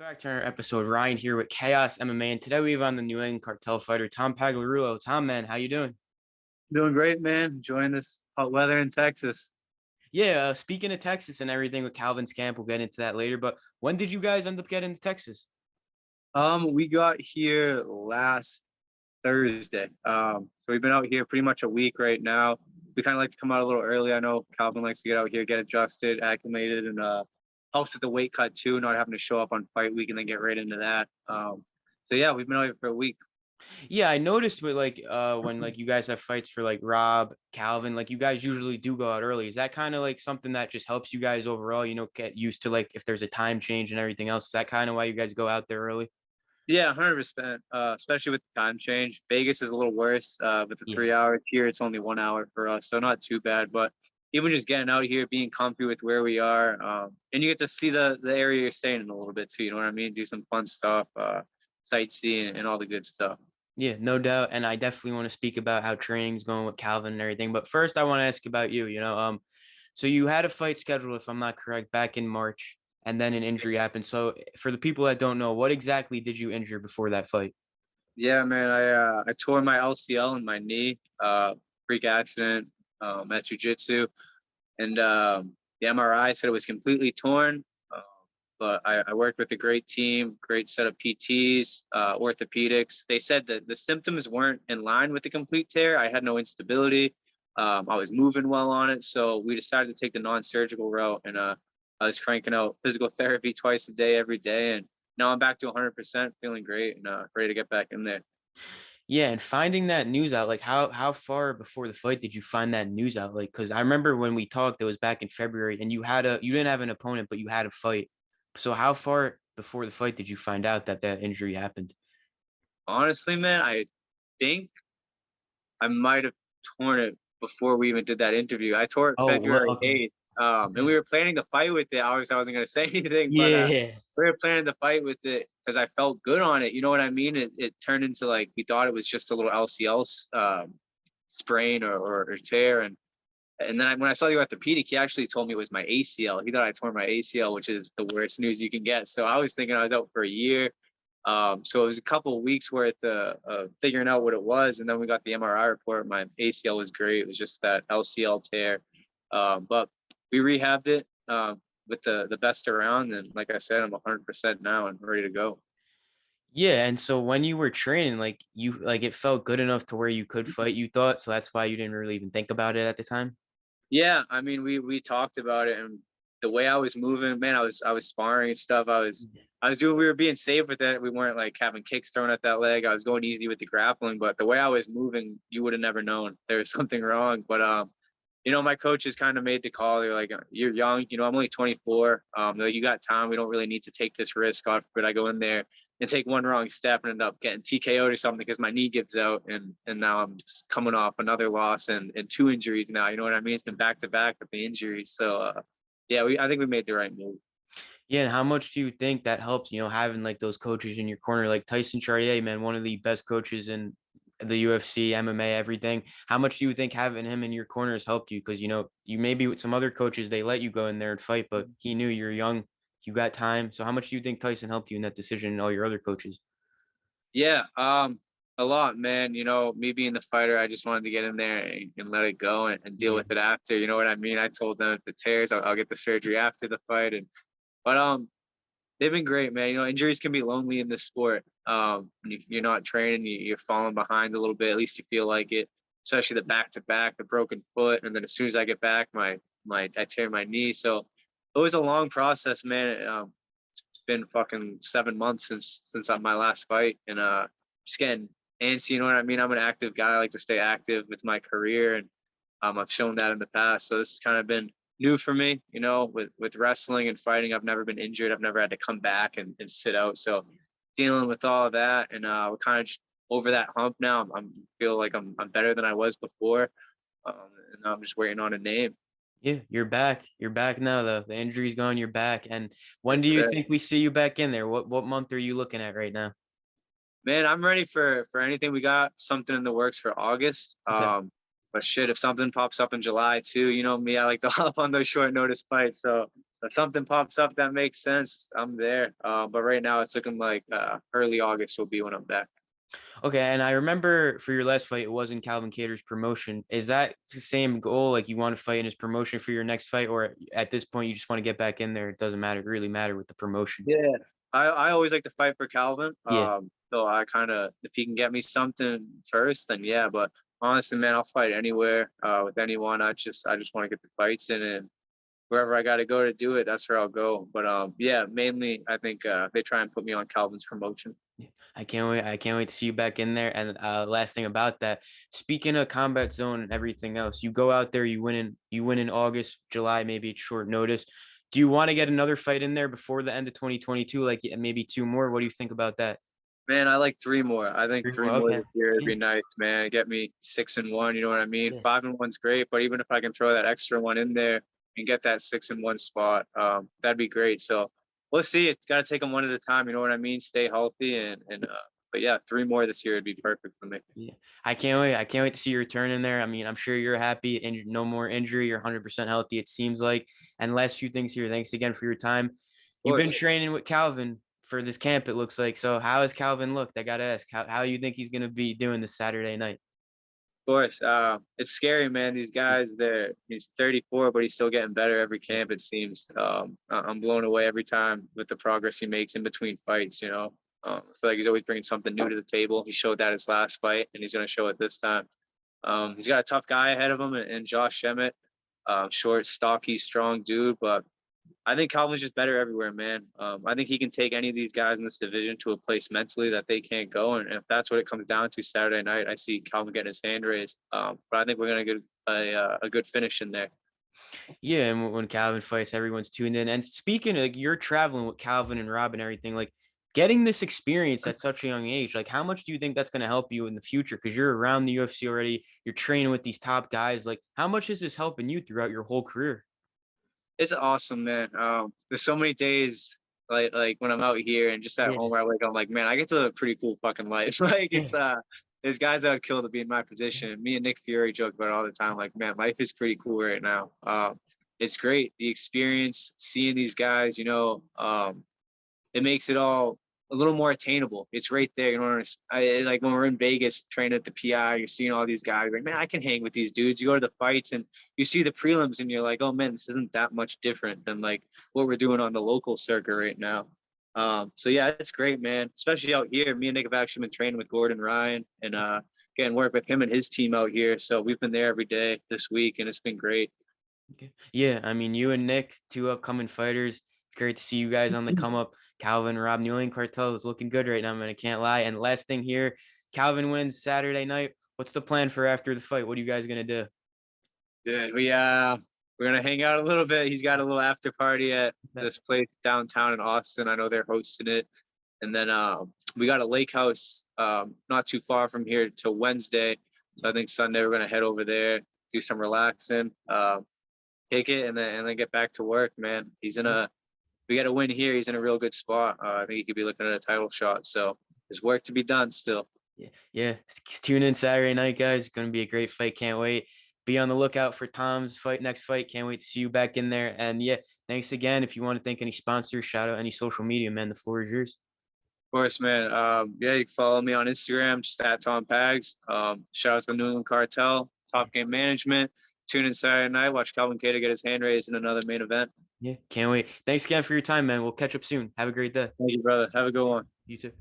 Back to our episode. Ryan here with Chaos MMA, and today we have on the New England cartel fighter Tom Pagliarulo. Tom, man, how you doing? Doing great, man. Enjoying this hot weather in Texas. Yeah, speaking of Texas and everything with Calvin's camp, we'll get into that later. But when did you guys end up getting to Texas? We got here last Thursday. So we've been out here pretty much a week right now. We kind of like to come out a little early. I know Calvin likes to get out here, get adjusted, acclimated, and helps with the weight cut too, not having to show up on fight week and then get right into that. So yeah, we've been out here for a week. Yeah, I noticed with when you guys have fights for like Rob, Calvin, like you guys usually do go out early. Is that kind of like something that just helps you guys overall, get used to like if there's a time change and everything else? Is that kind of why you guys go out there early? Yeah, 100%. Especially with the time change. Vegas is a little worse. With the Yeah. 3 hours here, it's only 1 hour for us, so not too bad. But even just getting out here, being comfy with where we are, and you get to see the area you're staying in a little bit too. You know what I mean? Do some fun stuff, sightseeing, and all the good stuff. Yeah, no doubt. And I definitely want to speak about how training's going with Calvin and everything. But first I want to ask about you, so you had a fight scheduled, if I'm not correct, back in March, and then an injury happened. So for the people that don't know, what exactly did you injure before that fight? Yeah, man. I tore my LCL in my knee. Freak accident at jujitsu, and the MRI said it was completely torn. But I worked with a great team, great set of PTs, orthopedics. They said that the symptoms weren't in line with the complete tear. I had no instability. I was moving well on it. So we decided to take the non-surgical route. And I was cranking out physical therapy twice a day, every day. And now I'm back to 100%, feeling great and ready to get back in there. Yeah, and finding that news out, like how far before the fight did you find that news out? Like, because I remember when we talked, it was back in February, and you didn't have an opponent, but you had a fight. So how far before the fight did you find out that that injury happened? Honestly, man, I think I might have torn it before we even did that interview. I tore it Oh, February okay. 8th. And we Okay. were planning to fight with it. Obviously, I wasn't going to say anything, but Yeah. we were planning to fight with it because I felt good on it. You know what I mean? It turned into like we thought it was just a little LCL sprain or tear. And then when I saw the orthopedic, he actually told me it was my ACL. He thought I tore my ACL, which is the worst news you can get. So I was thinking I was out for a year. So it was a couple of weeks worth of figuring out what it was, and then we got the MRI report. My ACL was great. It was just that LCL tear, but we rehabbed it with the best around, and like I said, I'm 100% now and ready to go. Yeah, and so when you were training, like it felt good enough to where you could fight, you thought, so that's why you didn't really even think about it at the time? Yeah, I mean, we talked about it, and the way I was moving, man, I was sparring and stuff. I was doing. We were being safe with it. We weren't like having kicks thrown at that leg. I was going easy with the grappling, but the way I was moving, you would have never known there was something wrong. But my coaches kind of made the call. They're like, "You're young. I'm only 24. They're like, you got time. We don't really need to take this risk. God forbid I go in there and take one wrong step and end up getting TKO'd or something because my knee gives out, and now I'm just coming off another loss and two injuries now. You know what I mean? It's been back to back with the injuries. So yeah, I think we made the right move. Yeah, and how much do you think that helps, having like those coaches in your corner, like Tyson Chartier, man, one of the best coaches in the UFC, MMA, everything. How much do you think having him in your corner has helped you? Because you maybe with some other coaches, they let you go in there and fight, but he knew you're young, you got time. So how much do you think Tyson helped you in that decision and all your other coaches? Yeah, a lot, man. Me being the fighter, I just wanted to get in there and let it go and deal Yeah. with it after. You know what I mean? I told them if it tears, I'll get the surgery after the fight. But they've been great, man. Injuries can be lonely in this sport. When you're not training, you're falling behind a little bit. At least you feel like it, especially the back to back, the broken foot, and then as soon as I get back, I tear my knee. So it was a long process, man. It's been fucking 7 months since my last fight, and just getting antsy. You know what I mean? I'm an active guy. I like to stay active with my career, and I've shown that in the past. So this has kind of been new for me, with wrestling and fighting. I've never been injured. I've never had to come back and sit out. So dealing with all of that, and we're kind of just over that hump now. I'm feel like I'm better than I was before, and now I'm just waiting on a name. Yeah, you're back. You're back now. The injury's gone. You're back. And when That's do you right. think we see you back in there? What month are you looking at right now? Man, I'm ready for anything. We got something in the works for August. Okay. But shit, if something pops up in July too, you know me, I like to hop on those short notice fights. So if something pops up that makes sense, I'm there. But right now it's looking like early August will be when I'm back. Okay, and I remember for your last fight, it wasn't Calvin Kattar's promotion. Is that the same goal? Like you want to fight in his promotion for your next fight, or at this point you just want to get back in there? It doesn't matter, really matter with the promotion. Yeah, I always like to fight for Calvin. Yeah. So I kind of if he can get me something first, then yeah. But honestly, man, I'll fight anywhere with anyone. I just want to get the fights in, and wherever I got to go to do it, that's where I'll go. But yeah, mainly I think they try and put me on Calvin's promotion. Yeah, I can't wait. I can't wait to see you back in there. And last thing about that, speaking of combat zone and everything else, you go out there, you win in August, July, maybe it's short notice. Do you want to get another fight in there before the end of 2022? Like maybe two more? What do you think about that? Man, I like three more. I think Three three more. more Okay. this year would Yeah. be nice, man. Get me 6-1. You know what I mean? Yeah. 5-1's great, but even if I can throw that extra one in there and get that 6-1 spot, that'd be great. So we'll see. It's got to take them one at a time. You know what I mean? Stay healthy and but yeah, three more this year would be perfect for me. Of Yeah, I can't wait. I can't wait to see your return in there. I mean, I'm sure you're happy and no more injury. You're 100% healthy, it seems like. And last few things here. Thanks again for your time. You've course, been training with Calvin for this camp, it looks like. So, how has Calvin looked? I got to ask, how you think he's going to be doing this Saturday night? of course. It's scary, man. These guys, he's 34, but he's still getting better every camp. It seems. I'm blown away every time with the progress he makes in between fights. You know, I feel like he's always bringing something new to the table. He showed that his last fight, and he's going to show it this time. He's got a tough guy ahead of him, and Josh Emmett, short, stocky, strong dude, but I think Calvin's just better everywhere, man. I think he can take any of these guys in this division to a place mentally that they can't go. And if that's what it comes down to Saturday night, I see Calvin getting his hand raised. But I think we're going to get a good finish in there. Yeah, and when Calvin fights, everyone's tuned in. And speaking of, like, you're traveling with Calvin and Rob and everything, like getting this experience at such a young age, like how much do you think that's going to help you in the future? Because you're around the UFC already, you're training with these top guys. Like, how much is this helping you throughout your whole career? It's awesome, man. There's so many days like when I'm out here and just at Yeah, home where I wake up, I'm like, man, I get to live a pretty cool fucking life. Like yeah, there's guys that would kill to be in my position. Me and Nick Fury joke about it all the time. Like, man, life is pretty cool right now. It's great. The experience, seeing these guys, it makes it all a little more attainable. It's right there. You know, like when we're in Vegas training at the PI, you're seeing all these guys. Like, man, I can hang with these dudes. You go to the fights and you see the prelims, and you're like, oh man, this isn't that much different than like what we're doing on the local circuit right now. So yeah, it's great, man. Especially out here. Me and Nick have actually been training with Gordon Ryan and getting work with him and his team out here. So we've been there every day this week, and it's been great. okay. Yeah, I mean, you and Nick, two upcoming fighters. It's great to see you guys on the come up. Calvin, Rob, New England Cartel is looking good right now, man. I can't lie. And last thing here, Calvin wins Saturday night. What's the plan for after the fight? What are you guys gonna do? Yeah, we're gonna hang out a little bit. He's got a little after party at this place downtown in Austin. I know they're hosting it. And then we got a lake house not too far from here till Wednesday. So I think Sunday we're gonna head over there, do some relaxing, take it, and then get back to work. Man, we got a win here. He's in a real good spot. I think he could be looking at a title shot. So there's work to be done still. Yeah, yeah. Tune in Saturday night, guys. Going to be a great fight. Can't wait. Be on the lookout for Tom's next fight. Can't wait to see you back in there. And yeah, thanks again. If you want to thank any sponsors, shout out any social media, man. The floor is yours. Of course, man. Yeah, you can follow me on Instagram, just at Tom Pags. Shout out to the New England Cartel, Top Game Management. Tune in Saturday night. Watch Calvin Kattar get his hand raised in another main event. Yeah, can't wait. Thanks again for your time, man. We'll catch up soon. Have a great day. Thank you, brother. Have a good one. You too.